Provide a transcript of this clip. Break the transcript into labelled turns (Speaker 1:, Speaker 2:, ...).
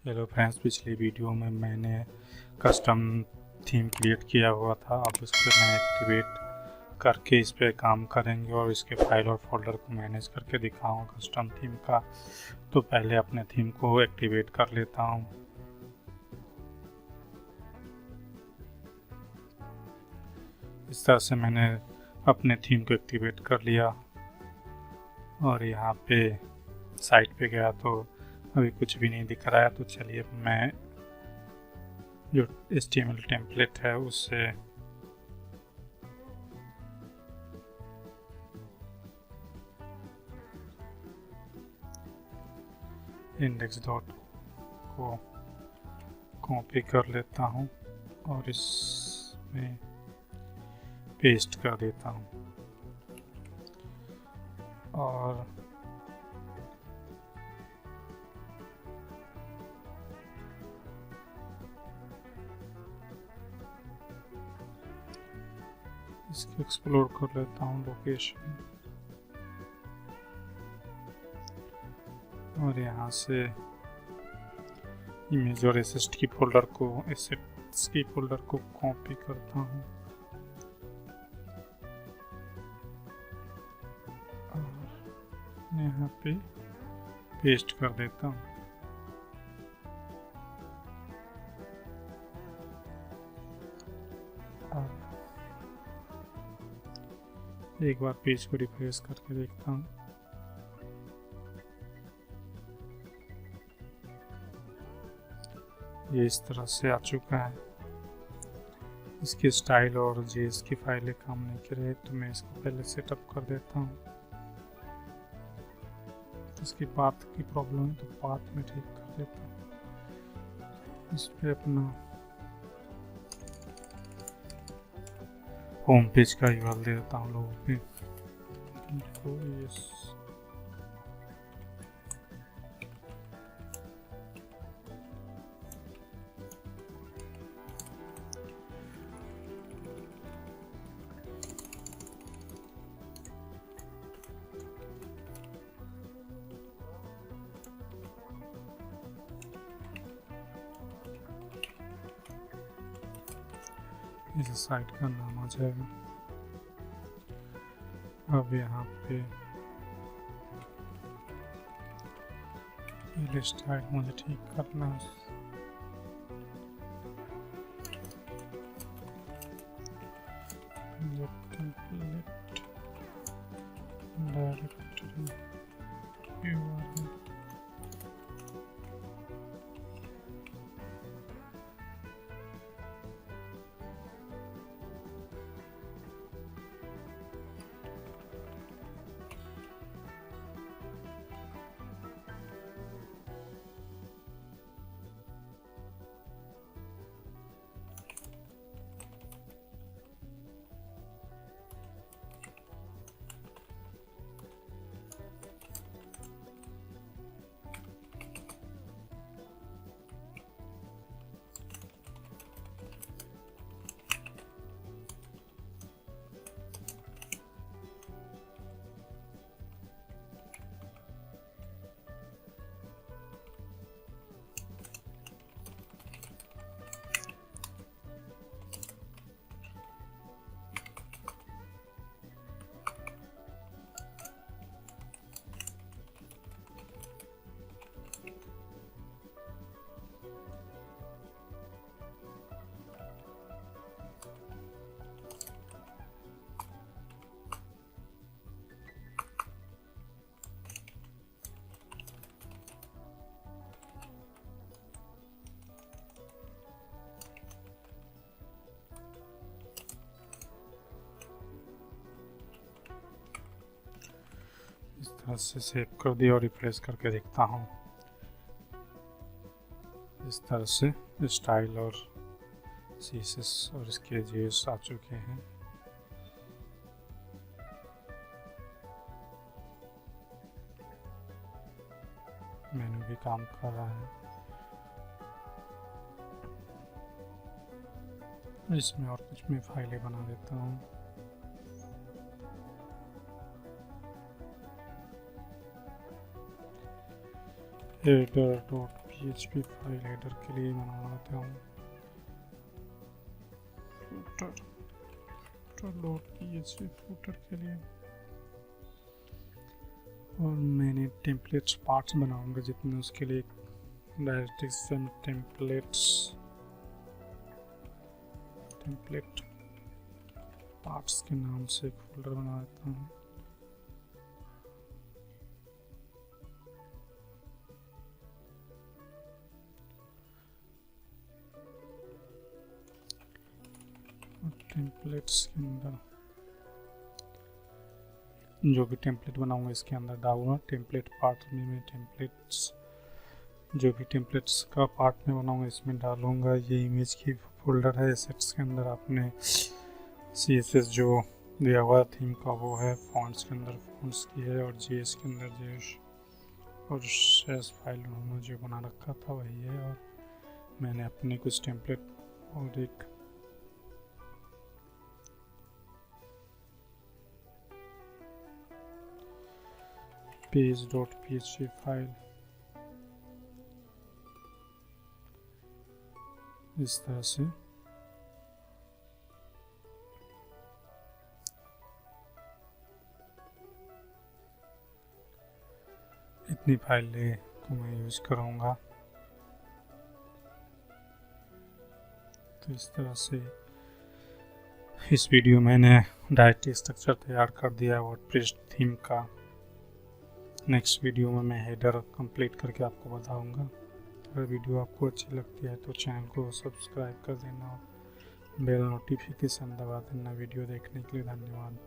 Speaker 1: Hello friends, पिछली video में मैंने कस्टम थीम क्रिएट किया हुआ था। अब उसको मैं एक्टिवेट करके इस पे काम करेंगे और इसके फाइल और फोल्डर को मैनेज करके दिखाऊंगा कस्टम थीम का। तो पहले अपने थीम को एक्टिवेट कर लेता हूं। इस तरह से मैंने अपने थीम को एक्टिवेट कर लिया और यहाँ पे साइट पे गया तो अभी कुछ भी नहीं दिख रहा है। तो चलिए मैं जो HTML टेम्पलेट है उससे इंडेक्स डॉट को कॉपी कर लेता हूँ और इसमें पेस्ट कर देता हूँ और इसको एक्सप्लोर कर लेता हूँ लोकेशन और यहाँ से इमेज और एसेट्स की फोल्डर को कॉपी करता हूँ और यहाँ पे पेस्ट कर देता हूँ। एक बार पेज को रिफ्रेश करके देखता हूँ। ये इस तरह से आ चुका है। इसकी स्टाइल और जेएस की फाइलें काम नहीं कर रही तो मैं इसको पहले सेटअप कर देता हूँ। इसकी पाथ की प्रॉब्लम है तो पाथ में ठीक कर देता हूँ। इस पे अपना होम पेज का यूआरएल दे देता हूँ लोगों पे। इस साइट का नाम आ जाएगा। अब यहाँ पे पहले स्टाइल मुझे ठीक करना है। डायरेक्टरी URL इस तरह से सेव कर दिया और रिफ्रेश करके देखता हूँ। इस तरह से स्टाइल और सीएसएस और इसके जेएस आ चुके हैं। मेनू भी काम कर रहा है। इसमें और कुछ मैं फाइलें बना देता हूँ। header.php PHP फाइल हेडर के लिए बनाता हूँ footer.php फूटर के लिए, और मैंने टेम्पलेट्स पार्ट्स बनाऊंगा जितने, उसके लिए डायरेक्टरी टेम्पलेट पार्ट्स के नाम से एक फोल्डर बना देता हूँ। टेम्पलेट्स के अंदर जो भी टेम्पलेट बनाऊंगा इसके अंदर डालूंगा। टेम्पलेट पार्ट में मैं टेम्पलेट्स, जो भी टेम्पलेट्स का पार्ट में बनाऊंगा इसमें डालूंगा। ये इमेज की फोल्डर है। एसेट्स के अंदर आपने CSS जो दिया हुआ थीम का वो है, फॉन्ट्स के अंदर फॉन्ट्स की है, और JS के अंदर JS और शेस फाइल उन्होंने जो बना रखा था वही है। और मैंने अपने कुछ टेम्पलेट और एक page.php फाइल इस तरह से इतनी फाइलें को मैं यूज़ करूँगा। तो इस तरह से इस वीडियो मैंने डायरेक्टरी स्ट्रक्चर तैयार कर दिया वर्डप्रेस थीम का। नेक्स्ट वीडियो में मैं हेडर कंप्लीट करके आपको बताऊंगा। अगर वीडियो आपको अच्छी लगती है तो चैनल को सब्सक्राइब कर देना, बेल नोटिफिकेशन दबा देना। वीडियो देखने के लिए धन्यवाद।